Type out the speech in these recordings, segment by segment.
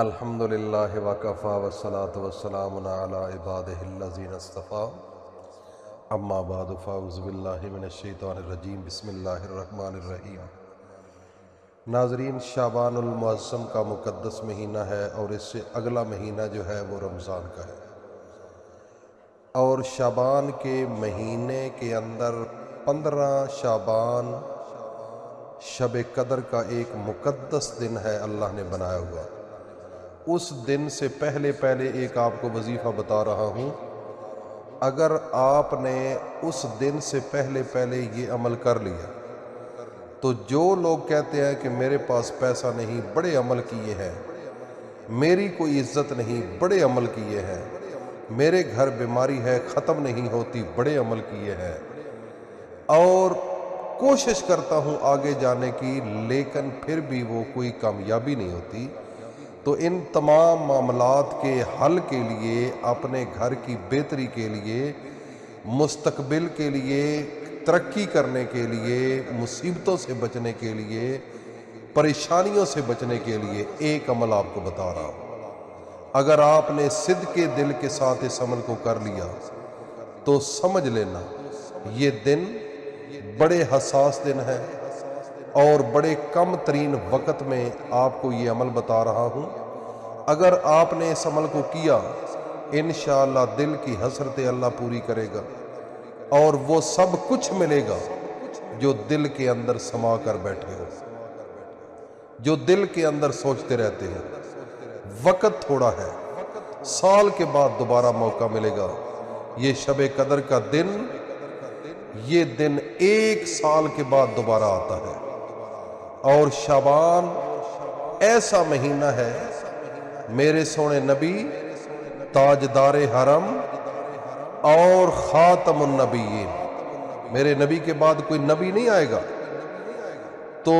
الحمدللہ وکفیٰ والصلاة والسلام علی عبادہ الذین اصطفیٰ اما بعد فاعوذ باللہ من الشیطان الرجیم بسم اللہ الرحمن الرحیم۔ ناظرین، شعبان المعظم کا مقدس مہینہ ہے اور اس سے اگلا مہینہ جو ہے وہ رمضان کا ہے، اور شعبان کے مہینے کے اندر 15 شعبان شب قدر کا ایک مقدس دن ہے اللہ نے بنایا ہوا۔ اس دن سے پہلے ایک آپ کو وظیفہ بتا رہا ہوں، اگر آپ نے اس دن سے پہلے یہ عمل کر لیا تو جو لوگ کہتے ہیں کہ میرے پاس پیسہ نہیں، بڑے عمل کیے ہیں، میری کوئی عزت نہیں، بڑے عمل کیے ہیں، میرے گھر بیماری ہے ختم نہیں ہوتی، بڑے عمل کیے ہیں، اور کوشش کرتا ہوں آگے جانے کی لیکن پھر بھی وہ کوئی کامیابی نہیں ہوتی، تو ان تمام معاملات کے حل کے لیے، اپنے گھر کی بہتری کے لیے، مستقبل کے لیے، ترقی کرنے کے لیے، مصیبتوں سے بچنے کے لیے، پریشانیوں سے بچنے کے لیے ایک عمل آپ کو بتا رہا ہوں۔ اگر آپ نے صدق کے دل کے ساتھ اس عمل کو کر لیا تو سمجھ لینا یہ دن بڑے حساس دن ہے، اور بڑے کم ترین وقت میں آپ کو یہ عمل بتا رہا ہوں۔ اگر آپ نے اس عمل کو کیا، انشاءاللہ دل کی حسرت اللہ پوری کرے گا، اور وہ سب کچھ ملے گا جو دل کے اندر سما کر بیٹھے ہو، جو دل کے اندر سوچتے رہتے ہو۔ وقت تھوڑا ہے، سال کے بعد دوبارہ موقع ملے گا۔ یہ شب قدر کا دن، یہ دن 1 سال کے بعد دوبارہ آتا ہے، اور شعبان ایسا مہینہ ہے، میرے سونے نبی تاجدار حرم اور خاتم النبیین، میرے نبی کے بعد کوئی نبی نہیں آئے گا، تو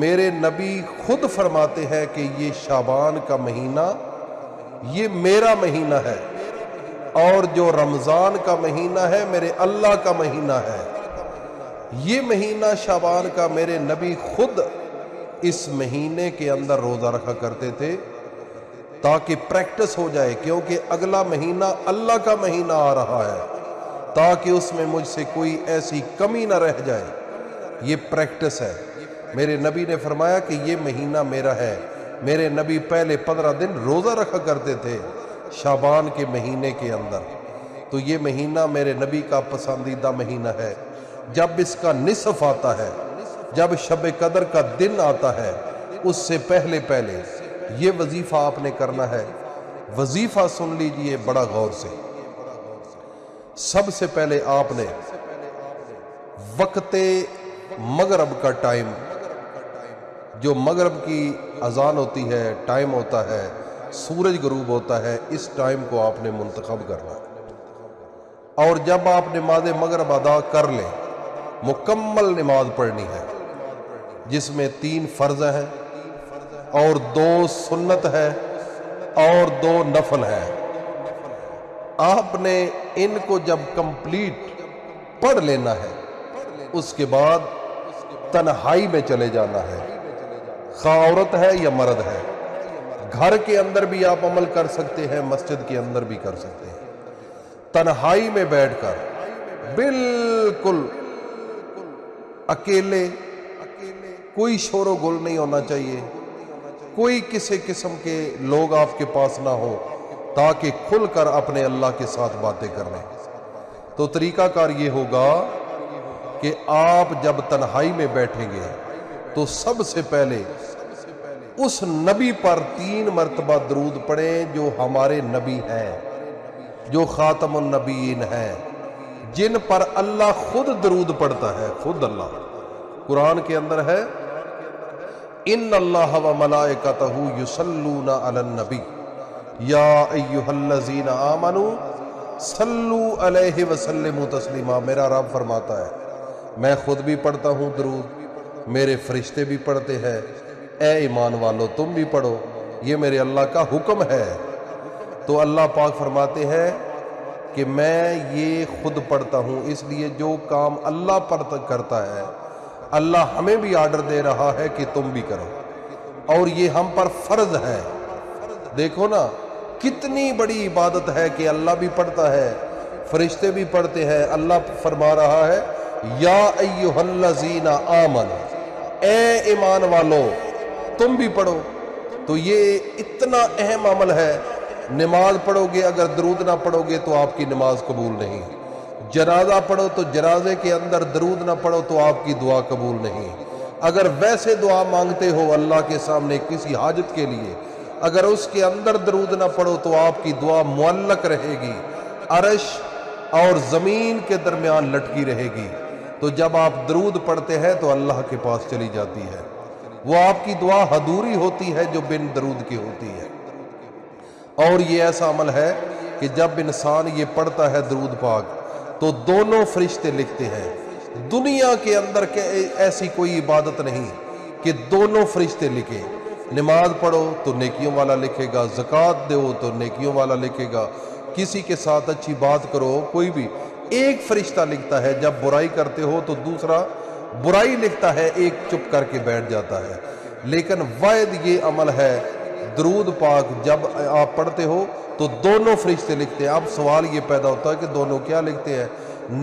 میرے نبی خود فرماتے ہیں کہ یہ شعبان کا مہینہ یہ میرا مہینہ ہے، اور جو رمضان کا مہینہ ہے میرے اللہ کا مہینہ ہے۔ یہ مہینہ شعبان کا میرے نبی خود اس مہینے کے اندر روزہ رکھا کرتے تھے تاکہ پریکٹس ہو جائے، کیونکہ اگلا مہینہ اللہ کا مہینہ آ رہا ہے، تاکہ اس میں مجھ سے کوئی ایسی کمی نہ رہ جائے۔ یہ پریکٹس ہے۔ میرے نبی نے فرمایا کہ یہ مہینہ میرا ہے۔ میرے نبی پہلے 15 دن روزہ رکھا کرتے تھے شعبان کے مہینے کے اندر، تو یہ مہینہ میرے نبی کا پسندیدہ مہینہ ہے۔ جب اس کا نصف آتا ہے، جب شب قدر کا دن آتا ہے، اس سے پہلے یہ وظیفہ آپ نے کرنا ہے۔ وظیفہ سن لیجئے بڑا غور سے۔ سب سے پہلے آپ نے وقت مغرب کا ٹائم، جو مغرب کی اذان ہوتی ہے، ٹائم ہوتا ہے، سورج غروب ہوتا ہے، اس ٹائم کو آپ نے منتخب کرنا ہے، اور جب آپ نماز مغرب ادا کر لیں، مکمل نماز پڑھنی ہے جس میں 3 فرض ہیں اور 2 سنت ہے اور 2 نفل ہے۔ آپ نے ان کو جب کمپلیٹ پڑھ لینا ہے، اس کے بعد تنہائی میں چلے جانا ہے، خواہ عورت ہے یا مرد ہے۔ گھر کے اندر بھی آپ عمل کر سکتے ہیں، مسجد کے اندر بھی کر سکتے ہیں۔ تنہائی میں بیٹھ کر بالکل اکیلے، کوئی شور و گل نہیں ہونا چاہیے، کوئی کسی قسم کے لوگ آپ کے پاس نہ ہو، تاکہ کھل کر اپنے اللہ کے ساتھ باتیں کر لیں۔ تو طریقہ کار یہ ہوگا کہ آپ جب تنہائی میں بیٹھیں گے تو سب سے پہلے اس نبی پر 3 مرتبہ درود پڑھیں جو ہمارے نبی ہیں، جو خاتم النبیین ہیں، جن پر اللہ خود درود پڑھتا ہے، خود اللہ۔ قرآن کے اندر ہے، ان اللہ و ملائکتہ یصلون علی النبی یا ایھا الذین آمنوا صلوا علیہ وسلموا تسلیما۔ میرا رب فرماتا ہے میں خود بھی پڑھتا ہوں درود، میرے فرشتے بھی پڑھتے ہیں، اے ایمان والو تم بھی پڑھو، یہ میرے اللہ کا حکم ہے۔ تو اللہ پاک فرماتے ہیں کہ میں یہ خود پڑھتا ہوں، اس لیے جو کام اللہ کرتا ہے اللہ ہمیں بھی آرڈر دے رہا ہے کہ تم بھی کرو، اور یہ ہم پر فرض ہے۔ دیکھو نا کتنی بڑی عبادت ہے کہ اللہ بھی پڑھتا ہے، فرشتے بھی پڑھتے ہیں۔ اللہ فرما رہا ہے یا ایھا الذین آمنوا، اے ایمان والو تم بھی پڑھو۔ تو یہ اتنا اہم عمل ہے۔ نماز پڑھو گے اگر درود نہ پڑھو گے تو آپ کی نماز قبول نہیں۔ جنازہ پڑھو تو جنازے کے اندر درود نہ پڑھو تو آپ کی دعا قبول نہیں۔ اگر ویسے دعا مانگتے ہو اللہ کے سامنے کسی حاجت کے لیے، اگر اس کے اندر درود نہ پڑھو تو آپ کی دعا معلق رہے گی، عرش اور زمین کے درمیان لٹکی رہے گی۔ تو جب آپ درود پڑھتے ہیں تو اللہ کے پاس چلی جاتی ہے، وہ آپ کی دعا ادھوری ہوتی ہے جو بن درود کی ہوتی ہے۔ اور یہ ایسا عمل ہے کہ جب انسان یہ پڑھتا ہے درود پاک تو دونوں فرشتے لکھتے ہیں۔ دنیا کے اندر ایسی کوئی عبادت نہیں کہ دونوں فرشتے لکھے۔ نماز پڑھو تو نیکیوں والا لکھے گا، زکوٰۃ دو تو نیکیوں والا لکھے گا، کسی کے ساتھ اچھی بات کرو، کوئی بھی ایک فرشتہ لکھتا ہے۔ جب برائی کرتے ہو تو دوسرا برائی لکھتا ہے، ایک چپ کر کے بیٹھ جاتا ہے۔ لیکن واحد یہ عمل ہے درود پاک جب آپ پڑھتے ہو تو دونوں فرشتے لکھتے ہیں۔ اب سوال یہ پیدا ہوتا ہے کہ دونوں کیا لکھتے ہیں؟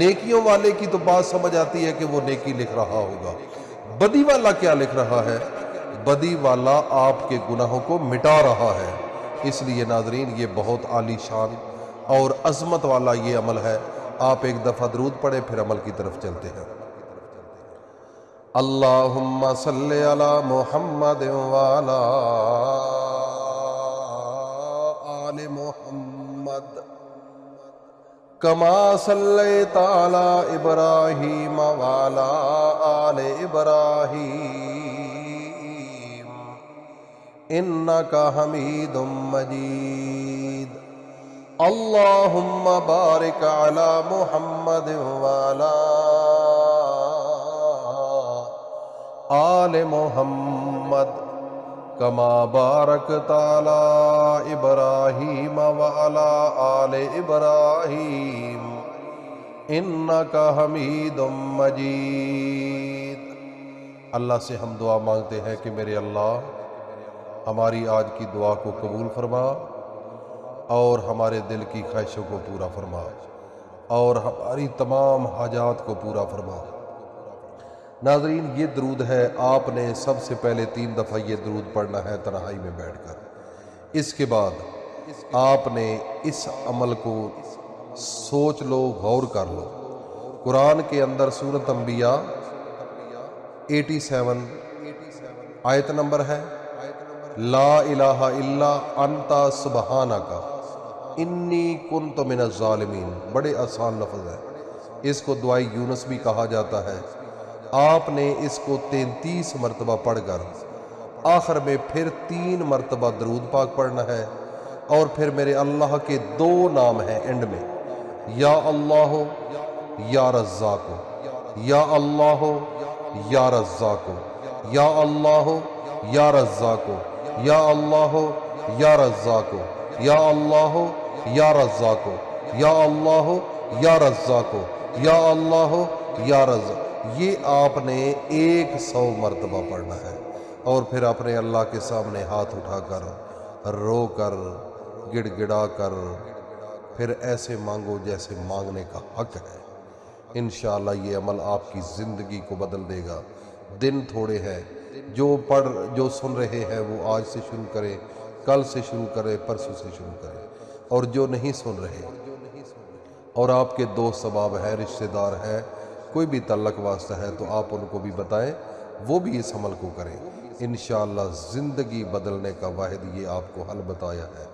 نیکیوں والے کی تو بات سمجھ آتی ہے کہ وہ نیکی لکھ رہا ہوگا، بدی والا کیا لکھ رہا ہے؟ بدی والا آپ کے گناہوں کو مٹا رہا ہے۔ اس لیے ناظرین یہ بہت عالی شان اور عظمت والا یہ عمل ہے۔ آپ ایک دفعہ درود پڑھیں پھر عمل کی طرف چلتے ہیں۔ اللہم صلی علی محمد وعلی آل محمد کما صلیت علی ابراہیم وعلی آل ابراہیم انک حمید مجید۔ اللہم بارک علی محمد وعلی آل محمد کما بارکت علی ابراہیم وعلی آل ابراہیم انک حمید مجید۔ اللہ سے ہم دعا مانگتے ہیں کہ میرے اللہ ہماری آج کی دعا کو قبول فرما اور ہمارے دل کی خواہشوں کو پورا فرما اور ہماری تمام حاجات کو پورا فرما۔ ناظرین یہ درود ہے، آپ نے سب سے پہلے 3 دفعہ یہ درود پڑھنا ہے تنہائی میں بیٹھ کر۔ اس کے بعد آپ نے اس عمل کو سوچ لو، غور کر لو۔ قرآن کے اندر سورۃ انبیاء 87 آیت نمبر ہے، لا الہ الا انت سبحانک انی کنت من الظالمین۔ بڑے آسان لفظ ہے، اس کو دعائی یونس بھی کہا جاتا ہے۔ آپ نے اس کو 33 مرتبہ پڑھ کر آخر میں پھر 3 مرتبہ درود پاک پڑھنا ہے، اور پھر میرے اللہ کے 2 نام ہیں اینڈ میں، یا اللہ یا رزاق، یا اللہ یا رزاق، یا اللہ یا رزاق، یا اللہ یا رزاق، یا اللہ یا رزاق، یا اللہ یا رزاق، یا اللہ یا رزاق۔ یہ آپ نے 100 مرتبہ پڑھنا ہے، اور پھر اپنے اللہ کے سامنے ہاتھ اٹھا کر، رو کر، گڑ گڑا کر، پھر ایسے مانگو جیسے مانگنے کا حق ہے۔ انشاءاللہ یہ عمل آپ کی زندگی کو بدل دے گا۔ دن تھوڑے ہیں، جو سن رہے ہیں وہ آج سے شروع کریں، کل سے شروع کریں، پرسوں سے شروع کریں، اور جو نہیں سن رہے اور آپ کے دوست احباب ہیں، رشتہ دار ہیں، کوئی بھی تعلق واسطہ ہے تو آپ ان کو بھی بتائیں، وہ بھی اس عمل کو کریں۔ انشاءاللہ زندگی بدلنے کا واحد یہ آپ کو حل بتایا ہے،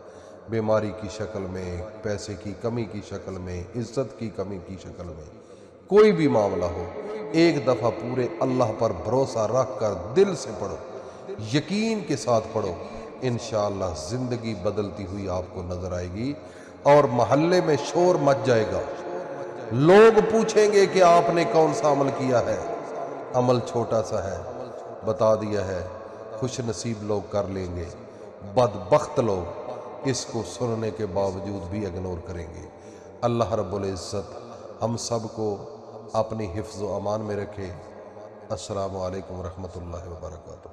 بیماری کی شکل میں، پیسے کی کمی کی شکل میں، عزت کی کمی کی شکل میں، کوئی بھی معاملہ ہو، ایک دفعہ پورے اللہ پر بھروسہ رکھ کر دل سے پڑھو، یقین کے ساتھ پڑھو، انشاءاللہ زندگی بدلتی ہوئی آپ کو نظر آئے گی، اور محلے میں شور مچ جائے گا۔ لوگ پوچھیں گے کہ آپ نے کون سا عمل کیا ہے؟ عمل چھوٹا سا ہے، بتا دیا ہے، خوش نصیب لوگ کر لیں گے، بدبخت لوگ اس کو سننے کے باوجود بھی اگنور کریں گے۔ اللہ رب العزت ہم سب کو اپنی حفظ و امان میں رکھے۔ السلام علیکم ورحمۃ اللہ وبرکاتہ۔